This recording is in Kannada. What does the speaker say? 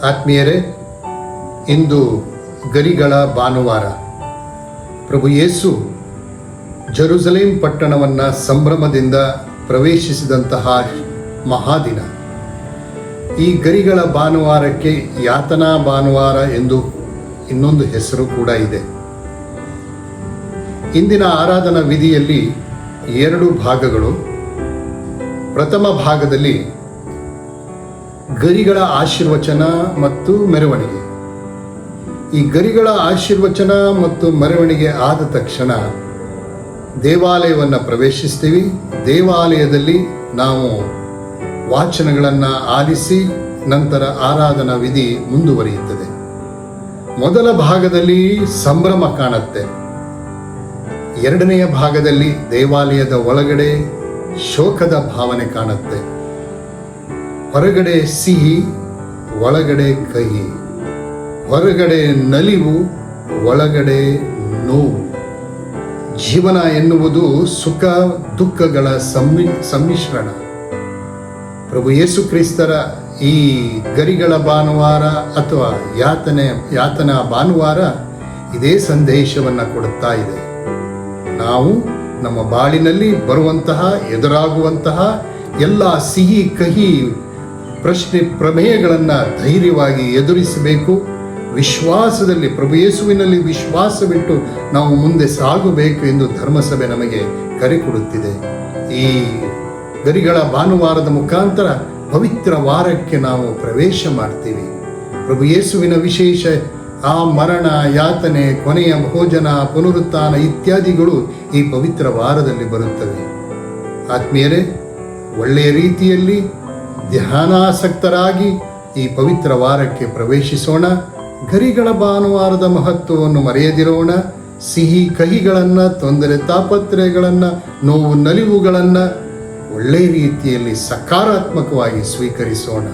ಆತ್ಮೀಯರೇ, ಇಂದು ಗರಿಗಳ ಭಾನುವಾರ. ಪ್ರಭು ಯೇಸು ಜೆರುಸಲೇಮ್ ಪಟ್ಟಣವನ್ನು ಸಂಭ್ರಮದಿಂದ ಪ್ರವೇಶಿಸಿದಂತಹ ಮಹಾದಿನ. ಈ ಗರಿಗಳ ಭಾನುವಾರಕ್ಕೆ ಯಾತನಾ ಭಾನುವಾರ ಎಂದು ಇನ್ನೊಂದು ಹೆಸರು ಕೂಡ ಇದೆ. ಇಂದಿನ ಆರಾಧನಾ ವಿಧಿಯಲ್ಲಿ 2 ಭಾಗಗಳು. ಪ್ರಥಮ ಭಾಗದಲ್ಲಿ ಗರಿಗಳ ಆಶೀರ್ವಚನ ಮತ್ತು ಮೆರವಣಿಗೆ. ಈ ಗರಿಗಳ ಆಶೀರ್ವಚನ ಮತ್ತು ಮೆರವಣಿಗೆ ಆದ ತಕ್ಷಣ ದೇವಾಲಯವನ್ನು ಪ್ರವೇಶಿಸ್ತೀವಿ. ದೇವಾಲಯದಲ್ಲಿ ನಾವು ವಾಚನಗಳನ್ನು ಆಲಿಸಿ ನಂತರ ಆರಾಧನಾ ವಿಧಿ ಮುಂದುವರಿಯುತ್ತದೆ. ಮೊದಲ ಭಾಗದಲ್ಲಿ ಸಂಭ್ರಮ ಕಾಣುತ್ತೆ. ಎರಡನೆಯ ಭಾಗದಲ್ಲಿ ದೇವಾಲಯದ ಒಳಗಡೆ ಶೋಕದ ಭಾವನೆ ಕಾಣುತ್ತೆ. ಹೊರಗಡೆ ಸಿಹಿ, ಒಳಗಡೆ ಕಹಿ. ಹೊರಗಡೆ ನಲಿವು, ಒಳಗಡೆ ನೋವು. ಜೀವನ ಎನ್ನುವುದು ಸುಖ ದುಃಖಗಳ ಸಮ್ಮಿಶ್ರಣ. ಪ್ರಭು ಯೇಸು ಕ್ರಿಸ್ತರ ಈ ಗರಿಗಳ ಭಾನುವಾರ ಅಥವಾ ಯಾತನಾ ಭಾನುವಾರ ಇದೇ ಸಂದೇಶವನ್ನು ಕೊಡುತ್ತಾ ಇದೆ. ನಾವು ನಮ್ಮ ಬಾಳಿನಲ್ಲಿ ಎದುರಾಗುವಂತಹ ಎಲ್ಲ ಸಿಹಿ ಕಹಿ ಪ್ರಶ್ನೆ ಪ್ರಮೇಯಗಳನ್ನು ಧೈರ್ಯವಾಗಿ ಎದುರಿಸಬೇಕು. ವಿಶ್ವಾಸದಲ್ಲಿ, ಪ್ರಭು ಯೇಸುವಿನಲ್ಲಿ ವಿಶ್ವಾಸವಿಟ್ಟು ನಾವು ಮುಂದೆ ಸಾಗಬೇಕು ಎಂದು ಧರ್ಮಸಭೆ ನಮಗೆ ಕರೆ ಕೊಡುತ್ತಿದೆ. ಈ ಗರಿಗಳ ಭಾನುವಾರದ ಮುಖಾಂತರ ಪವಿತ್ರ ವಾರಕ್ಕೆ ನಾವು ಪ್ರವೇಶ ಮಾಡ್ತೀವಿ. ಪ್ರಭು ಯೇಸುವಿನ ವಿಶೇಷ ಆ ಮರಣ, ಯಾತನೆ, ಕೊನೆಯ ಭೋಜನ, ಪುನರುತ್ಥಾನ ಇತ್ಯಾದಿಗಳು ಈ ಪವಿತ್ರ ವಾರದಲ್ಲಿ ಬರುತ್ತವೆ. ಆತ್ಮೀಯರೇ, ಒಳ್ಳೆಯ ರೀತಿಯಲ್ಲಿ ಧ್ಯಾನಾಸಕ್ತರಾಗಿ ಈ ಪವಿತ್ರ ವಾರಕ್ಕೆ ಪ್ರವೇಶಿಸೋಣ. ಗರಿಗಳ ಭಾನುವಾರದ ಮಹತ್ವವನ್ನು ಮರೆಯದಿರೋಣ. ಸಿಹಿ ಕಹಿಗಳನ್ನು, ತೊಂದರೆ ತಾಪತ್ರಯಗಳನ್ನು, ನೋವು ನಲಿವುಗಳನ್ನು ಒಳ್ಳೆಯ ರೀತಿಯಲ್ಲಿ ಸಕಾರಾತ್ಮಕವಾಗಿ ಸ್ವೀಕರಿಸೋಣ.